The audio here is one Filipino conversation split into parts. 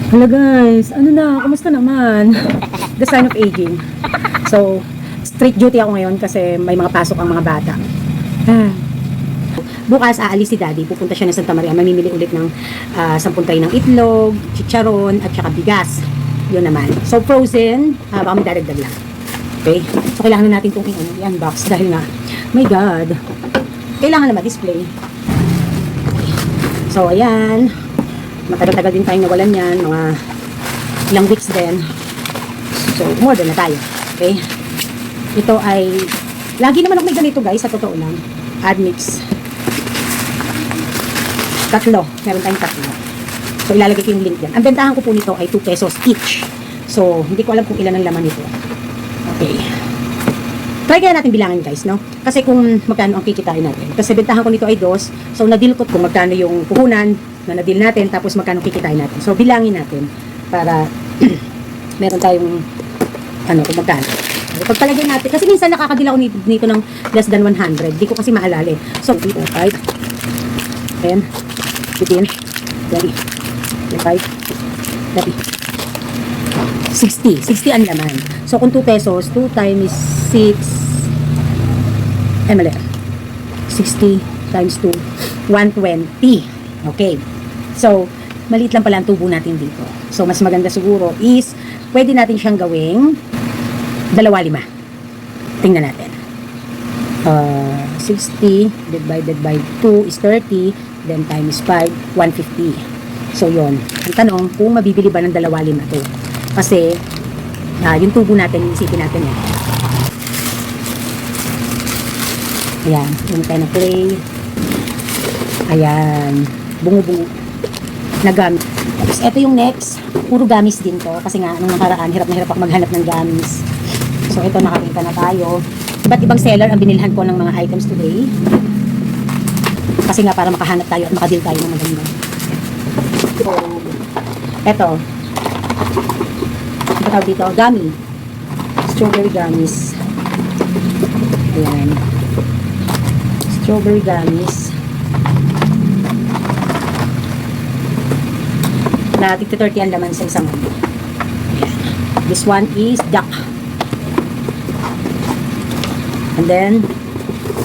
Hello guys, ano na, kamusta naman? The sign of aging. So, straight duty ako ngayon kasi may mga pasok ang mga bata. Bukas aalis si Daddy, pupunta siya ng Santa Maria, mamimili ulit ng 10 tray ng itlog, chicharon, at saka bigas. Yun naman. So, frozen, baka magdadagdag lang. Okay? So, kailangan na natin itong i-unbox dahil nga, my God, kailangan na ma-display. So, ayan. Matagal-tagal din tayong nawalan yan, mga ilang weeks din. So, more than na tayo. Okay? Ito ay, lagi naman ako may ganito guys, sa totoo lang. Admix. Tatlo. Meron tayong tatlo. So, ilalagay ko yung link dyan. Ang bentahan ko po nito ay 2 pesos each. So, hindi ko alam kung ilan ang laman nito. Okay. Try kaya natin bilangin guys, no? Kasi kung magkano ang kikitain natin. Kasi bentahan ko nito ay 2. So, nadil ko kung magkano yung puhunan na nadil natin, tapos magkano kikitain natin. So, bilangin natin para meron tayong kung magkano. Pagpalagay natin, kasi minsan nakakadila ko nito ng less than 100. Di ko kasi maalala eh. So, 5, 10, 15, 20, 25, 30, 60. 60 ang laman. So, kung 2 pesos, 2 times 6, mali. 60 times 2, 120. Okay. So, maliit lang pala ang tubo natin dito. So, mas maganda siguro is, pwede natin siyang gawing 2.5. Tingnan natin. 60 divided by 2 is 30, then times 5, 150. So, yon. Ang tanong, kung mabibili ba ng 2.5 ito? Kasi, yung tubo natin, iisipin natin eh. Ayan, yung tayo na play. Ayan, bungo-bungo na gamis. Tapos, ito yung next. Puro gamis din to. Kasi nga, nung nakaraan, hirap na hirap ako maghanap ng gamis. So, ito, nakakita na tayo. Iba't ibang seller ang binilhan ko ng mga items today. Kasi nga, para makahanap tayo at makadil tayo ng maganda. So, ito. Ano tawag dito? Gummy. Strawberry gummies. Ayan. Strawberry gummies. Na 30 ang laman sa isang ano. This one is duck. And then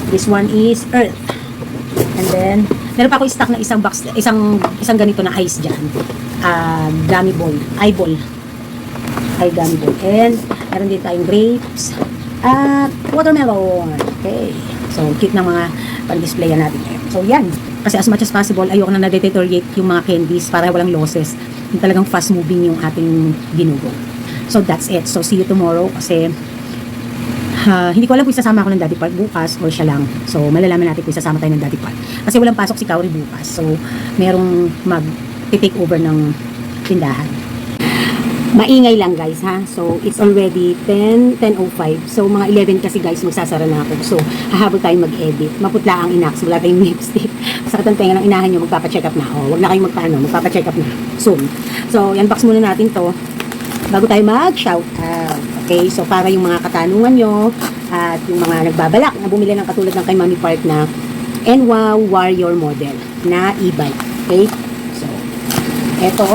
this one is earth. And then meron pa ako stock na isang box, isang ganito na ice diyan. Gummy ball, eyeball. Ay gummy ball. And meron din tayong grapes at watermelon. Okay. So cute ng mga pang-display natin. So yan. Kasi as much as possible, ayoko na na-deteriorate yung mga candies para walang losses. Yung talagang fast moving yung ating ginugo. So that's it. So see you tomorrow kasi hindi ko alam kung isasama ako ng Daddy Park bukas or siya lang. So malalaman natin kung isasama tayo ng Daddy Park. Kasi walang pasok si Kauri bukas. So merong mag-take over ng tindahan. Maingay lang guys ha. So it's already 10:05. So mga 11 kasi guys magsasara na ako. So hahabol tayong mag-edit. Maputla ang inax, wala tayong lipstick. Sakit ang tenga ng inahan nyo, magpapacheck up na. Wag na kayong magpapacheck up na soon. So unbox muna natin to bago tayo mag-shout out. Okay, so para yung mga katanungan nyo at yung mga nagbabalak na bumili ng katulad ng kay Mami Park na NWOW Warrior model na e-bike. Okay, so eto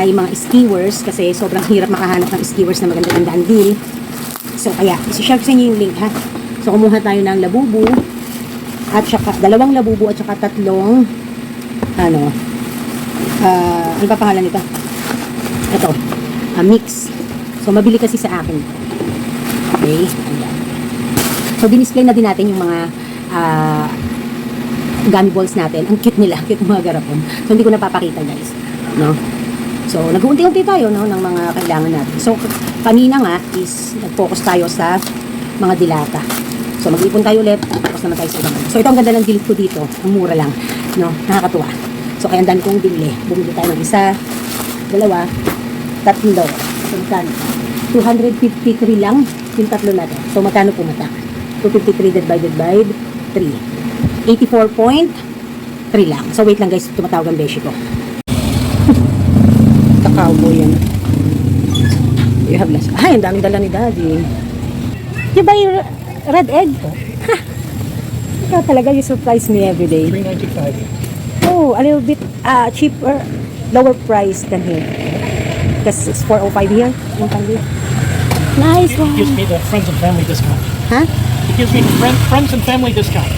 ay mga skiwers kasi sobrang hirap makahanap ng skiwers na maganda-gandang deal. So, kaya, isi-share ko sa inyo yung link, ha? So, kumuha tayo ng labubu at saka, 2 labubu at saka 3 ano pa pangalan nito? Ito, mix. So, mabili kasi sa akin. Okay, ayan. So, dinisplay na din natin yung mga gummy balls natin. Ang cute nila, cute mga garapon. So, hindi ko napapakita, guys. No? So, nag-uunti-unti tayo no, ng mga kailangan natin. So, kanina nga is nag-focus tayo sa mga dilata. So, mag-ipon tayo ulit. Tapos naman tayo sa ibang. So, ito ang ganda ng deal ko dito. Ang mura lang. No? Nakakatuwa. So, kaya ang dami kong bili. Bumili tayo ng 1, 2, 3. So, magkano? 253 lang yung 3 natin. So, magkano pumata? 253 divided by 3. 84.3 lang. So, wait lang guys. Tumatawag ang beshi ko. Cowboy yan. You have less. Ay, ang daming dala ni Daddy. You buy red egg? Ha! Ikaw talaga, you surprise me every day. $3.95. Oh, a little bit cheaper, lower price than here. Because it's 405 here in Pandi. Nice It gives one. me the friends and family discount. Huh? It gives me friends and family discount.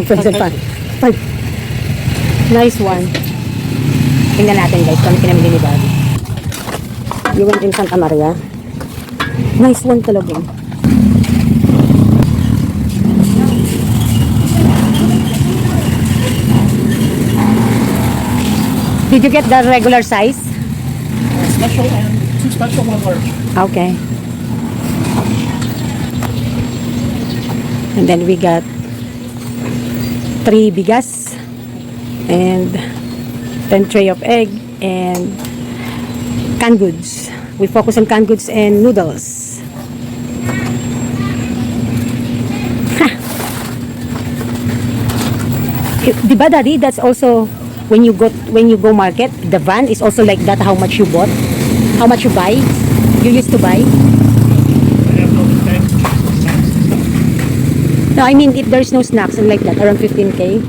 Friends and fun. Fun. Nice one. Tingnan natin guys kung ano pinamili ni Bobby. You went in Santa Maria. Nice one talaga. Did you get the regular size? Special and 2 special, 1 large. Okay. And then we got 3 bigas and 10 tray of egg and canned goods. We focus on canned goods and noodles. Diba daddy, that's also when you go market, the van is also like that. How much you bought, how much you buy, you used to buy. I have no time. No, I mean if there's no snacks and like that, around 15K.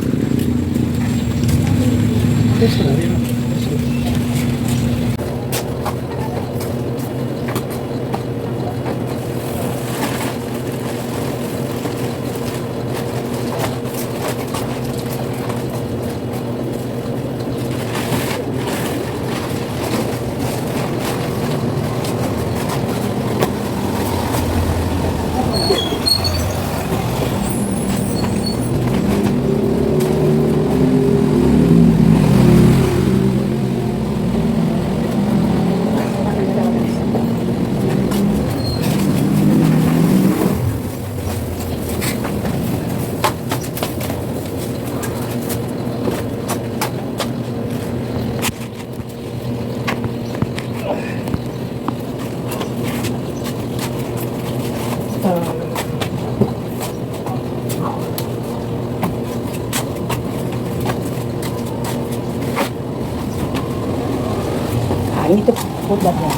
I need to put that down.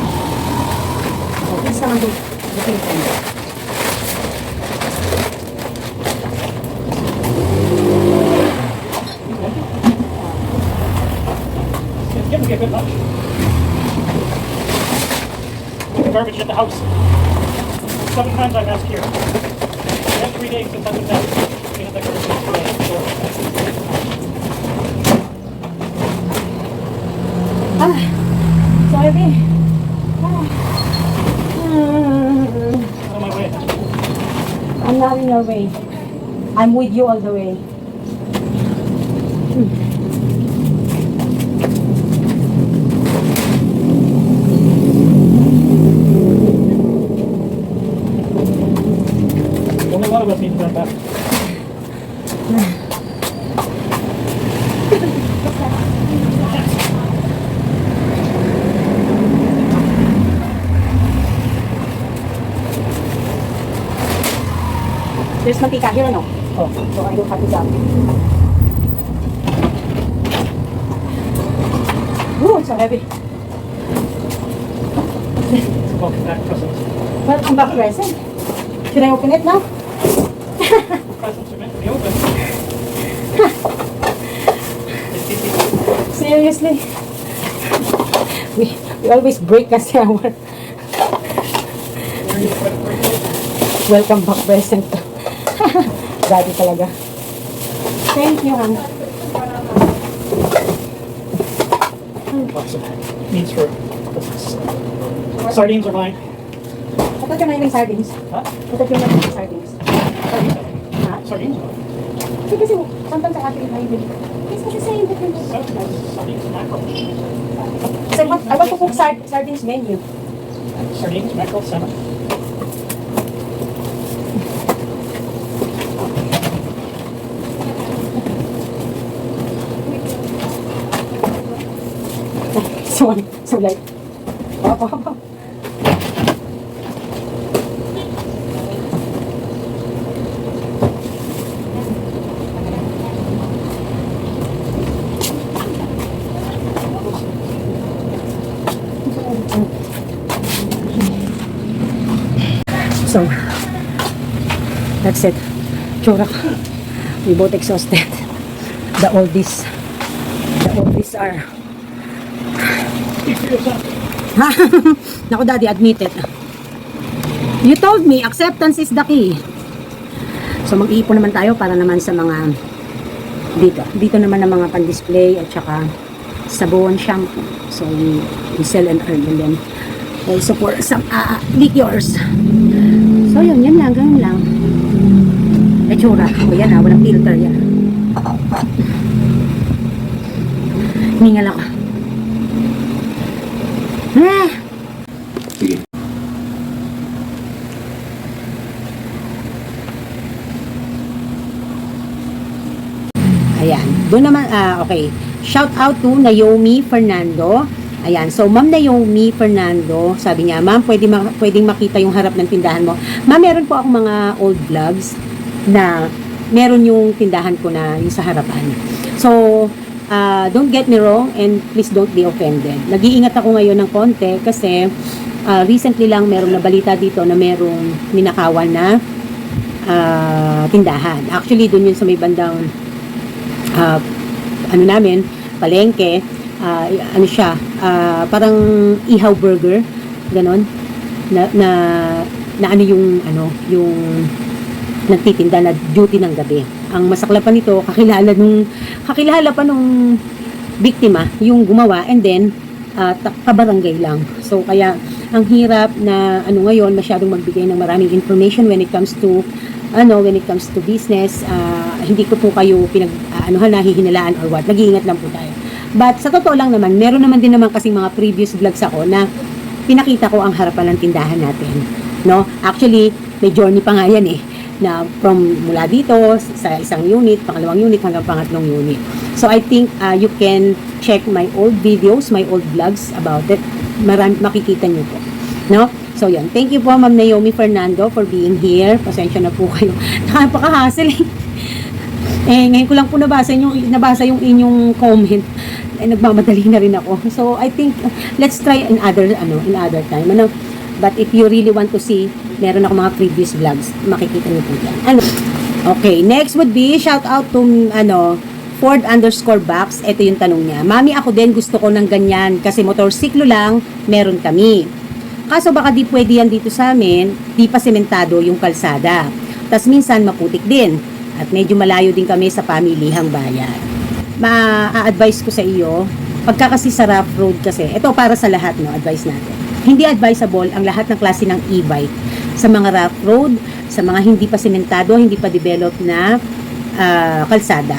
Oh, it's naman the thing. Give me a good lunch. Leave the garbage at the house. 7 times I've asked here. I have 3 days since I've been back. Clean up the garbage today. So heavy. On my way. I'm not in your way. I'm with you all the way. Only one of us needs to run back. There's mantika here, no? Oh, So I don't have to jump. Ooh, it's so heavy. welcome back presents. Welcome back present. Should I open it now? Presents are meant to be open. Seriously? We always break kasi our welcome back present. Daddy talaga. Thank you, hon. Lots of needs for sardines are mine. I thought you're not eating sardines. Huh? I thought you're not eating sardines. Ha? Sardines? Kasi sometimes I have to eat my meat. It's kasi saying that you're Sardines, mackerel. So I want to cook sardines menu. Sardines, mackerel, salmon. So like, oh. So, that's it. Chura. We both exhausted. The oldies are Speak for yourself. Ha? Naku, daddy, admit it. You told me, acceptance is the key. So, mag-iipon naman tayo para naman sa mga dito naman ang mga pan-display at saka sabon, shampoo. So, we sell and earn, and then also for some liquors. So, yun lang, ganun lang. Etsura. O yan walang filter yan. Hiningal ako. Sige. Ayan. Doon naman, okay. Shout out to Naomi Fernando. Ayan. So, Ma'am Naomi Fernando, sabi niya, Ma'am, pwedeng makita yung harap ng tindahan mo. Ma'am, meron po akong mga old vlogs na meron yung tindahan ko na yung sa harapan. So, don't get me wrong and please don't be offended. Nag-iingat ako ngayon ng konti kasi recently lang merong nabalita dito na merong ninakawan na tindahan. Actually, dun yun sa may bandang ano namin, palengke, ano siya, parang ihaw burger, ganon, na ano yung nagtitinda na duty ng gabi. Ang masakla pa nito, kakilala pa nung biktima, yung gumawa, and then, kabarangay lang. So, kaya, ang hirap na, ngayon, masyadong magbigay ng maraming information when it comes to business. Hindi ko po kayo nahihinalaan or what. Nag-iingat lang po tayo. But, sa totoo lang naman, meron naman din naman kasing mga previous vlogs ako na pinakita ko ang harapan ng tindahan natin. No? Actually, may journey pa nga yan na mula dito sa isang unit, pangalawang unit hanggang pangatlong unit. So I think you can check my old videos, my old vlogs about it. Makikita niyo po. No? So yan. Thank you po Ma'am Naomi Fernando for being here. Pasensya na po kayo. Nakapaka-hassle ngayon ko lang po nabasa yung inyong comment. Nagmamadali na rin ako. So I think let's try in other time. But if you really want to see, meron ako mga previous vlogs, makikita niyo po yan. Okay, next would be, shout out to, Ford_Box. Ito yung tanong niya. Mami, ako din gusto ko ng ganyan, kasi motorsiklo lang, meron kami. Kaso baka di pwede yan dito sa amin, di pa sementado yung kalsada. Tas minsan maputik din. At medyo malayo din kami sa pamilihang bayan. Ma-advise ko sa iyo, pagka kasi sa rough road kasi, ito para sa lahat, advice natin. Hindi advisable ang lahat ng klase ng e-bike sa mga rough road, sa mga hindi pa sementado, hindi pa developed na kalsada.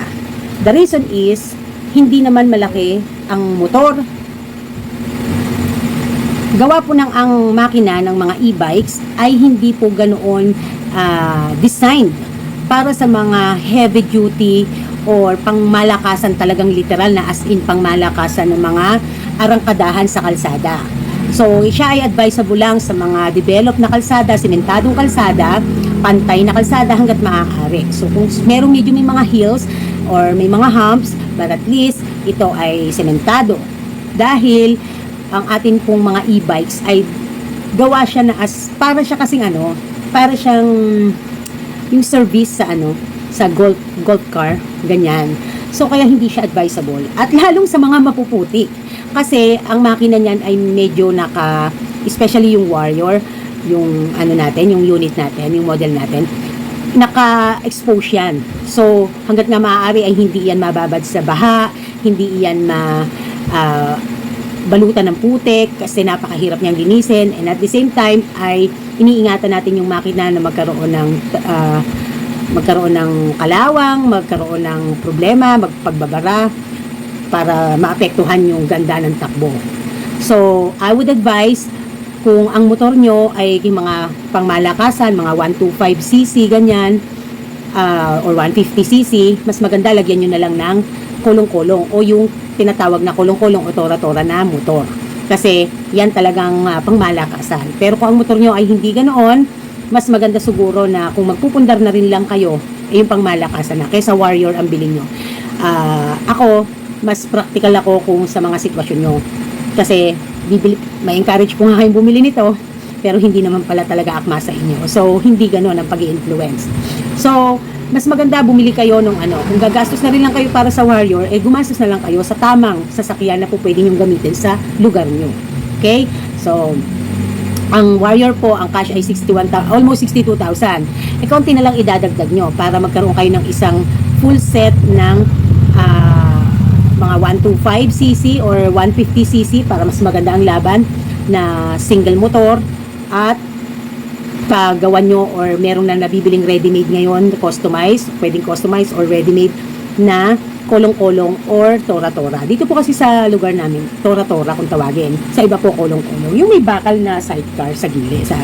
The reason is, hindi naman malaki ang motor. Gawa po ng ang makina ng mga e-bikes ay hindi po ganoon designed para sa mga heavy duty or pangmalakasan, talagang literal na as in pangmalakasan ng mga arangkadahan sa kalsada. So, siya ay advisable lang sa mga developed na kalsada, sementadong kalsada, pantay na kalsada hanggat maaari. So, kung may mga hills or may mga humps, but at least ito ay sementado. Dahil ang atin pong mga e-bikes ay gawa siya na para siya kasing para siyang yung service sa golf car, ganyan. So, kaya hindi siya advisable. At lalong sa mga mapuputik. Kasi, ang makina niyan ay medyo especially yung Warrior, yung yung unit natin, yung model natin, naka-expose yan. So, hanggat nga maaari ay hindi yan mababad sa baha, hindi yan balutan ng putik, kasi napakahirap niyang linisin, and at the same time, ay iniingatan natin yung makina na magkaroon ng kalawang, magkaroon ng problema, magpagbabara, para maapektuhan yung ganda ng takbo. So, I would advise, kung ang motor nyo ay yung mga pangmalakasan, mga 125cc, ganyan, or 150cc, mas maganda lagyan nyo na lang ng kulong-kulong o yung tinatawag na kulong-kulong o tora-tora na motor. Kasi, yan talagang pangmalakasan. Pero kung ang motor nyo ay hindi ganoon, mas maganda siguro na kung magpupundar na rin lang kayo, ay yung pangmalakasan na, kaysa Warrior ang bilhin nyo. Ako, mas practical ako kung sa mga sitwasyon nyo. Kasi, may encourage ko nga kayong bumili nito, pero hindi naman pala talaga akma sa inyo. So, hindi gano'n ang pag-i-influence. So, mas maganda bumili kayo nung kung gagastos na rin lang kayo para sa Warrior, gumastos na lang kayo sa tamang sasakyan na po pwede nyong gamitin sa lugar nyo. Okay? So, ang Warrior po, ang cash ay 61,000, almost 62,000. E konti na lang idadagdag nyo para magkaroon kayo ng isang full set ng mga 125cc or 150cc para mas maganda ang laban na single motor, at pagawan nyo or merong na nabibiling ready-made ngayon, customized, pwedeng customized or ready-made na kolong-kolong or tora-tora. Dito po kasi sa lugar namin, tora-tora kung tawagin. Sa iba po kolong-kolong. Yung may bakal na sidecar sa gilid, sa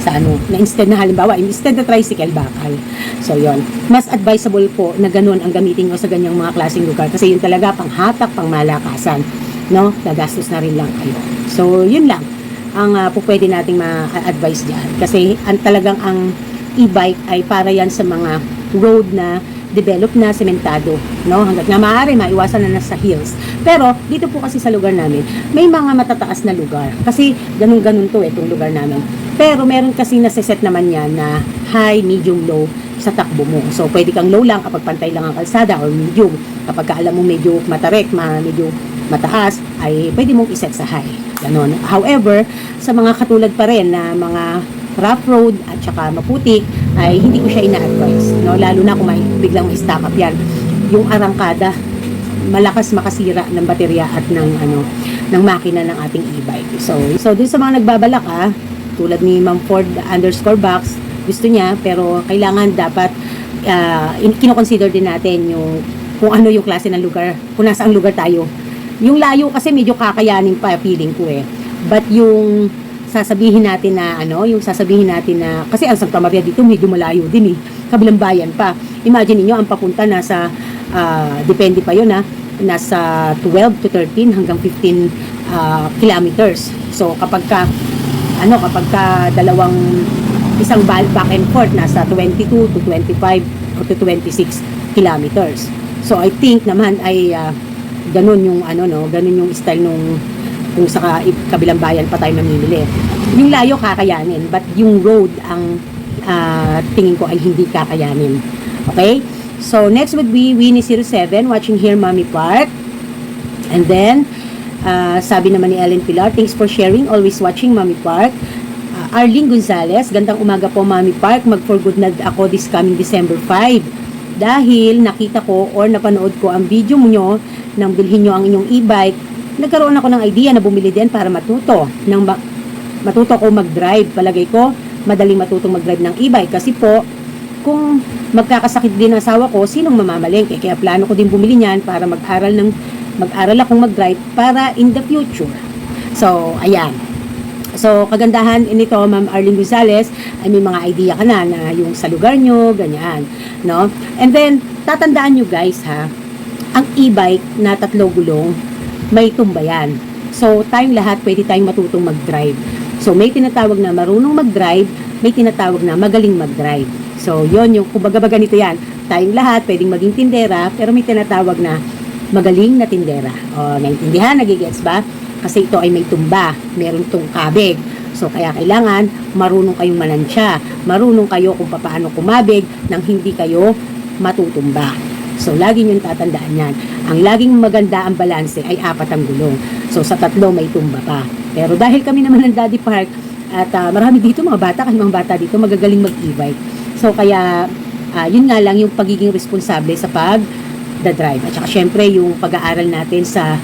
ano, na instead na halimbawa, instead na tricycle, bakal. So, yon. Mas advisable po na ganun ang gamitin nyo sa ganyang mga klaseng lugar kasi yun talaga panghatak, pangmalakasan. No? Nagastos na rin lang kayo. So, yun lang ang po pwede nating ma-advise dyan. Kasi talagang ang e-bike ay para yan sa mga road na develop na, sementado, no? Hanggat nga maaari, maiwasan na sa hills. Pero, dito po kasi sa lugar namin, may mga matataas na lugar. Kasi, ganun-ganun to itong lugar namin. Pero, meron kasi nasiset naman yan na high, medium, low sa takbo mo. So, pwede kang low lang kapag pantay lang ang kalsada or medium. Kapag alam mo medyo matarek, medyo mataas, ay pwede mong iset sa high. Ganon. However, sa mga katulad pa rin na mga rough road at saka maputik, ay hindi ko siya ina-advise, no? Lalo na kung biglang may stock up yan. Yung arangkada, malakas makasira ng baterya at ng makina ng ating e-bike. So dun sa mga nagbabalak, tulad ni Ma'am Ford _box, gusto niya, pero kailangan dapat kino-consider din natin yung kung ano yung klase ng lugar, kung nasaan lugar tayo. Yung layo kasi medyo kakayanin pa, feeling ko But yung sasabihin natin na kasi ang Santa Maria dito medyo malayo din kabilang bayan pa. Imagine niyo ang papunta nasa depende pa yun nasa 12 to 13 hanggang 15 kilometers. So kapag ka isang back and forth nasa 22 to 25 or to 26 kilometers. So I think naman ay ganun yung style nung kung sa kabilang bayan pa tayo namimili. Yung layo kakayanin, but yung road ang tingin ko ay hindi kakayanin. Okay? So, next would be Winnie07, watching here, Mommy Park. And then, sabi naman ni Ellen Pilar, thanks for sharing, always watching, Mommy Park. Arlene Gonzalez, gandang umaga po, Mommy Park. Mag-for good na ako this coming December 5. Dahil nakita ko or napanood ko ang video mo nyo nang bilhin nyo ang inyong e-bike, nagkaroon ako ng idea na bumili din para matuto ko mag-drive. Palagay ko, madaling matutong mag-drive ng e-bike kasi po, kung magkakasakit din ang asawa ko, sinong mamamalengke? Kaya plano ko din bumili niyan para mag-aral akong mag-drive para in the future. So, ayan. So, kagandahan nito, Ma'am Arlene Gonzalez, ay may mga idea ka na yung sa lugar nyo, ganyan. No? And then, tatandaan nyo guys ang e-bike na 3 gulong, may tumba yan. So, tayong lahat, pwede tayong matutong mag-drive. So, may tinatawag na marunong mag-drive, may tinatawag na magaling mag-drive. So, yon yung, kumbaga ganito yan. Tayong lahat, pwedeng maging tindera, pero may tinatawag na magaling na tindera. O, naintindihan, nagigets ba? Kasi ito ay may tumba, meron tong kabig. So, kaya kailangan, marunong kayong manansya. Marunong kayo kung paano kumabig nang hindi kayo matutumba. So, lagi nyo tatandaan yan. Ang laging maganda ang balanse ay 4 ang gulong. So, sa 3 may tumba pa. Pero dahil kami naman ng Daddy Park, at marami dito, mga bata dito, magagaling mag-e-bike. So, kaya, yun nga lang yung pagiging responsable sa pag-drive. At saka, syempre, yung pag-aaral natin sa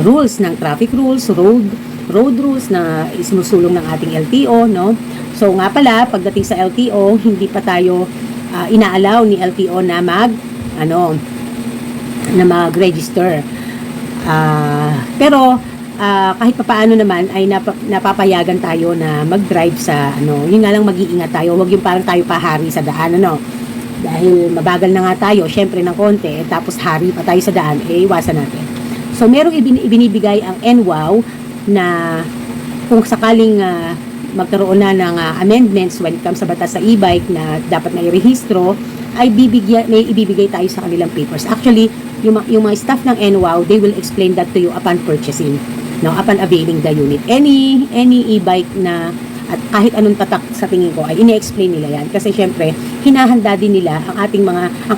rules ng traffic rules, road rules na isinusulong ng ating LTO, no? So, nga pala, pagdating sa LTO, hindi pa tayo inaalaw ni LTO na mag-register. Pero kahit papaano naman ay napapayagan tayo na mag-drive sa yun nga lang, mag-iingat tayo. Huwag yung parang tayo pahari sa daan, dahil mabagal na nga tayo, syempre ng konti, tapos hari pa tayo sa daan, iwasan natin. So merong ibinibigay ang NWOW na kung sakaling magkaroon na ng amendments when it comes sa batas sa e-bike na dapat na irehistro, ay may ibibigay tayo sa kanilang papers. Actually, yung mga staff ng NWOW, they will explain that to you upon purchasing, upon availing the unit. Any e-bike na, at kahit anong tatak sa tingin ko, ay ini-explain nila yan. Kasi syempre, hinahanda din nila ang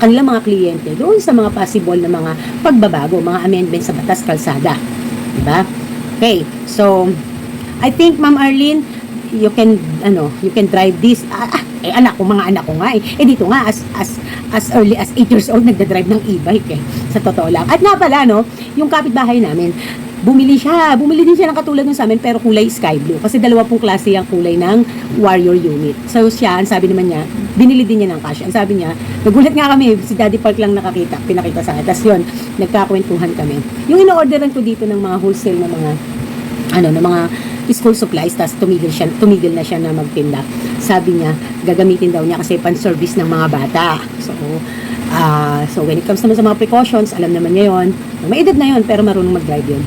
kanilang mga kliyente doon sa mga possible na mga pagbabago, mga amendments sa batas kalsada. Diba? Okay, so I think Ma'am Arlene, you can drive this. Mga anak ko nga eh. Dito nga as early as 8 years old nagda-drive ng e-bike eh. Sa totoo lang. At nga pala no, yung kapitbahay namin, bumili din siya ng katulad ng sa amin pero kulay sky blue kasi dalawa pong klase ang kulay ng Warrior unit. So siya, ang sabi naman niya, binili din niya ng cash. Ang sabi niya, nagulat nga kami, si Daddy Park lang pinakita sa akin. Tapos yun, nagkakwentuhan kami. Yung ino-orderan ko dito ng mga wholesale na mga mga school supplies, tapos tumigil na siya na magtinda. Sabi niya, gagamitin daw niya kasi pan-service ng mga bata. So when it comes naman sa mga precautions, alam naman niya yun. May edad na yun, pero marunong mag-drive yun.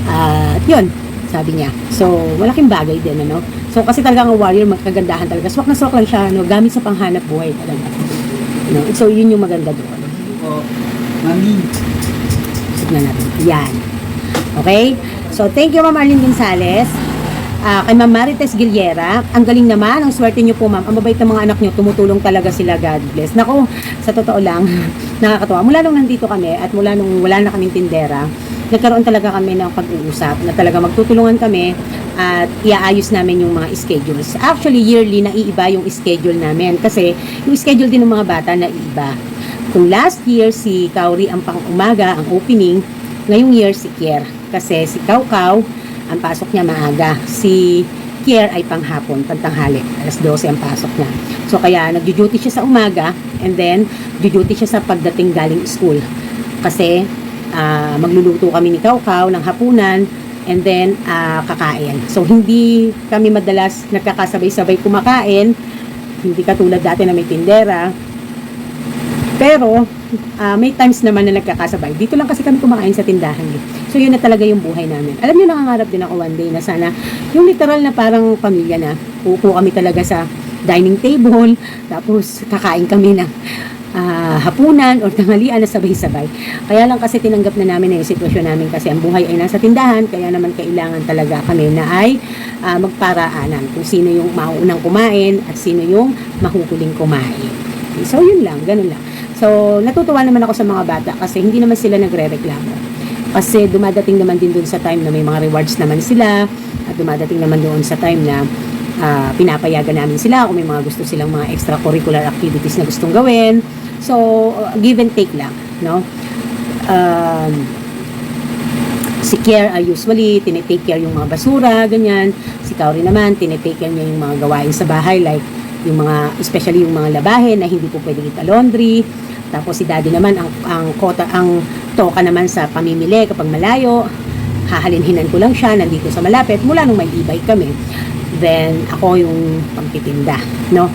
At yun, sabi niya. So, malaking bagay din, ano. So, kasi talaga ang Warrior, magkagandahan talaga. Swak na swak lang siya, gamit sa panghanap buhay talaga. So, yun yung maganda doon. Mami. Signan natin. Yan. Okay? So, thank you, Ma'am Arlene Gonzales. Kay Ma'am Marites Giliera, ang galing naman, ang swerte niyo po, ma'am. Ang mabait ng mga anak niyo, tumutulong talaga sila, God bless. Naku, sa totoo lang, nakakatawa. Mula nung nandito kami at mula nung wala na kaming tindera, nagkaroon talaga kami ng pag-uusap na talaga magtutulungan kami at iaayos namin yung mga schedules. Actually, yearly, naiiba yung schedule namin kasi yung schedule din ng mga bata naiiba. Kung last year, si Kauri ang pang-umaga, ang opening, ngayong year si Kier. Kasi si Kaukaw, ang pasok niya maaga. Si Kier ay panghapon, pantanghali. Alas 12 ang pasok niya. So, kaya nag-duty siya sa umaga and then, duty siya sa pagdating galing school. Kasi, magluluto kami ni Kaukaw ng hapunan and then, kakain. So, hindi kami madalas nagkakasabay-sabay kumakain. Hindi katulad dati na may tindera. Pero, may times naman na nagkakasabay. Dito lang kasi kami kumakain sa tindahan. So, yun na talaga yung buhay namin. Alam niyo, nangangarap din ako one day na sana, yung literal na parang pamilya na, upo kami talaga sa dining table, tapos kakain kami ng hapunan or tanghalian na sabay-sabay. Kaya lang kasi tinanggap na namin na yung sitwasyon namin kasi ang buhay ay nasa tindahan, kaya naman kailangan talaga kami na ay magparaanan kung sino yung mauunang kumain at sino yung mahuhuling kumain. So, yun lang, ganun lang. So, natutuwa naman ako sa mga bata kasi hindi naman sila nagre-reklamo. Kasi dumadating naman din doon sa time na may mga rewards naman sila at dumadating naman doon sa time na pinapayagan namin sila kung may mga gusto silang mga extracurricular activities na gustong gawin. So, give and take lang, no? Si Kier usually tinitake care yung mga basura, ganyan. Si Kauri naman, tinitake care niya yung mga gawain sa bahay like yung mga, especially yung mga labahin na hindi po pwedeng ita-laundry. Tapos si Daddy naman ang toka naman sa pamimili kapag malayo. Hahalinhinan ko lang siya nandito sa malapit mula nung may e-bike kami. Then ako yung pagtitinda, no?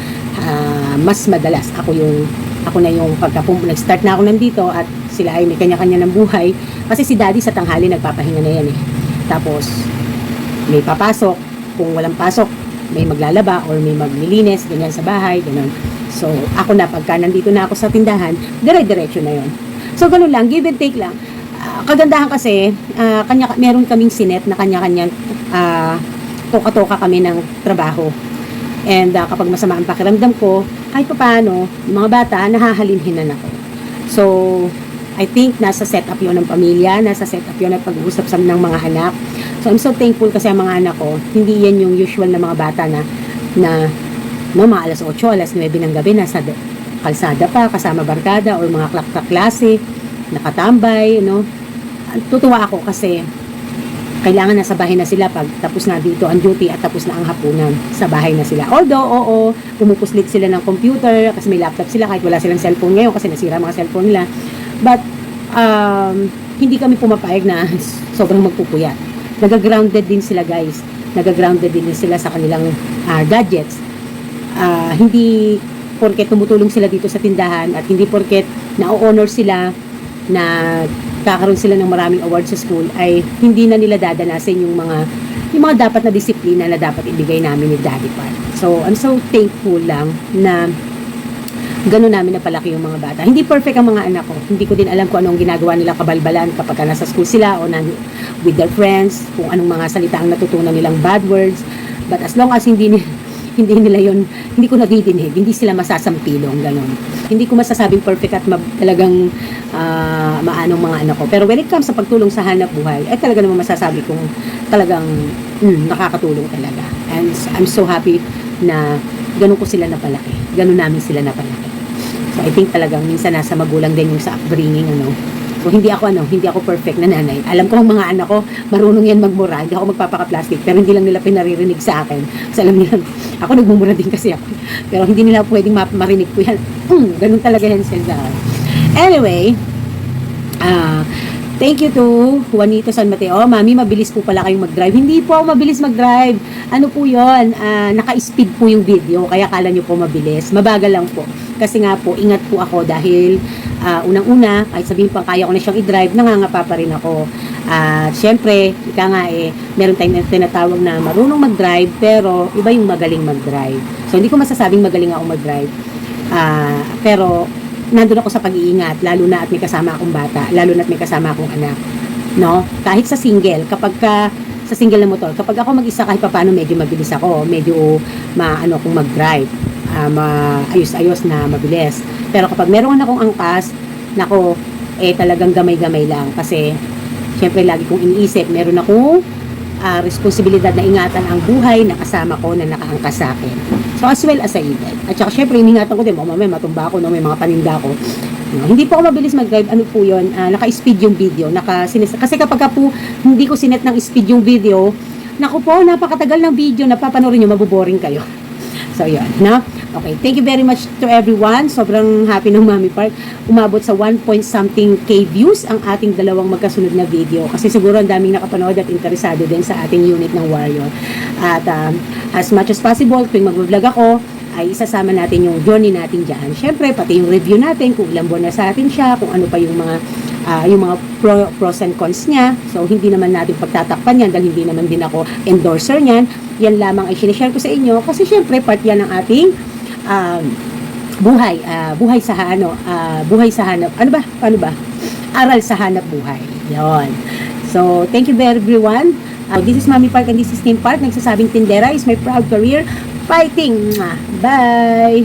Mas madalas ako na yung nag-start na ako nandito at sila ay may kanya-kanya ng buhay kasi si Daddy sa tanghali nagpapahinga na yan eh. Tapos may papasok, kung walang pasok may maglalaba or may maglilinis ganyan sa bahay, ganun. So, ako na, pagka nandito na ako sa tindahan, dire-diretso na yon. So, ganun lang, give and take lang. Kagandahan kasi, meron kaming sinet na kanya-kanya, toka-toka kami ng trabaho. And kapag masama ang pakiramdam ko, kahit pa paano, yung mga bata, nahahalinhinan ako. So, I think nasa setup yun ng pamilya, nasa setup yun ng pag-uusap sa ng mga anak. So, I'm so thankful kasi ang mga anak ko, hindi yan yung usual na mga bata na mga alas 8, alas 9 ng gabi, nasa kalsada pa, kasama barkada, or mga klase, nakatambay, Tutuwa ako kasi kailangan nasa bahay na sila pag tapos na dito ang duty at tapos na ang hapunan, sa bahay na sila. Although, pumupuslit sila ng computer kasi may laptop sila kahit wala silang cellphone ngayon kasi nasira mga cellphone nila. But, hindi kami pumapayag na sobrang magpupuyat. Nagagrounded din sila guys. Nagagrounded din sila sa kanilang gadgets. Hindi porket tumutulong sila dito sa tindahan at hindi porket na-honor sila na kakaroon sila ng maraming awards sa school ay hindi na nila dadanasin yung mga dapat na disiplina na dapat ibigay namin ni Daddy Park. So, I'm so thankful lang na gano'n namin napalaki yung mga bata. Hindi perfect ang mga anak ko. Hindi ko din alam kung anong ginagawa nila kabalbalan kapag nasa school sila o with their friends, kung anong mga salita ang natutunan nilang bad words. But as long as hindi hindi nila yon, hindi ko nadidinig, hindi sila masasampilong, gano'n. Hindi ko masasabing perfect at talagang maanong mga anak ko. Pero when it comes sa pagtulong sa hanap buhay, ay talaga naman masasabi kong talagang nakakatulong talaga. And I'm so happy na ganun ko sila napalaki. Ganun namin sila napalaki. So I think talagang minsan nasa magulang din yung sa upbringing, ano. So hindi ako perfect na nanay. Alam ko ang mga anak ko, marunong yan magmura. Hindi ako magpapaka-plastic, pero hindi lang nila pinaririnig sa akin. Kasi alam nila, ako nagmumura din kasi ako. Pero hindi nila pwedeng marinig ko yan. Ganun talaga yan sila. Anyway, thank you to Juanito San Mateo. Mami, mabilis po pala kayong mag-drive. Hindi po ako mabilis mag-drive. Ano po yun? Naka-speed po yung video, kaya kala nyo po mabilis. Mabagal lang po. Kasi nga po, ingat po ako dahil unang-una, kahit sabihin pa kaya ko na siyang i-drive, nangangapa pa rin ako. Siyempre, ika nga meron tayong tinatawag na marunong mag-drive, pero iba yung magaling mag-drive. So, hindi ko masasabing magaling ako mag-drive. Pero, nandun ako sa pag-iingat, lalo na at may kasama akong bata, lalo na at may kasama akong anak. No? Kahit sa single, sa single na motor, kapag ako mag-isa, kahit paano medyo mabilis ako, medyo maano akong mag-drive. Ayos-ayos na mabilis. Pero kapag meron akong angkas, nako, talagang gamay-gamay lang. Kasi, syempre, lagi kong iniisip, meron akong responsibilidad na ingatan ang buhay na kasama ko na nakaangkas sa akin. So, as well as sa edad. At saka, syempre, iningatan ko din, mamaya matumba ako, no, may mga paninda ko. No, hindi po ako mabilis mag-drive. Ano po yun? Naka-speed yung video. Kasi kapag po, hindi ko sinet ng speed yung video, naku po, napakatagal ng video, napapanoorin nyo, mabuboring kayo. So, yun, no? Okay, thank you very much to everyone. Sobrang happy ng Mami Park. Umabot sa 1-point-something K views ang ating dalawang magkasunod na video. Kasi siguro ang daming nakapanood at interesado din sa ating unit ng Warrior. At as much as possible, tuwing mag-vlog ako, ay isasama natin yung journey natin dyan. Siyempre, pati yung review natin, kung ilang buwan na sa atin siya, kung ano pa yung mga pros and cons niya. So, hindi naman natin pagtatakpan yan dahil hindi naman din ako endorser niyan. Yan lamang ay sinishare ko sa inyo kasi syempre, part yan ng ating buhay sa hanap, paano ba? Aral sa hanap buhay. Yon. So, thank you very everyone. This is Mami Park and this is Team Park. Nagsasabing tindera is my proud career. Fighting! Bye!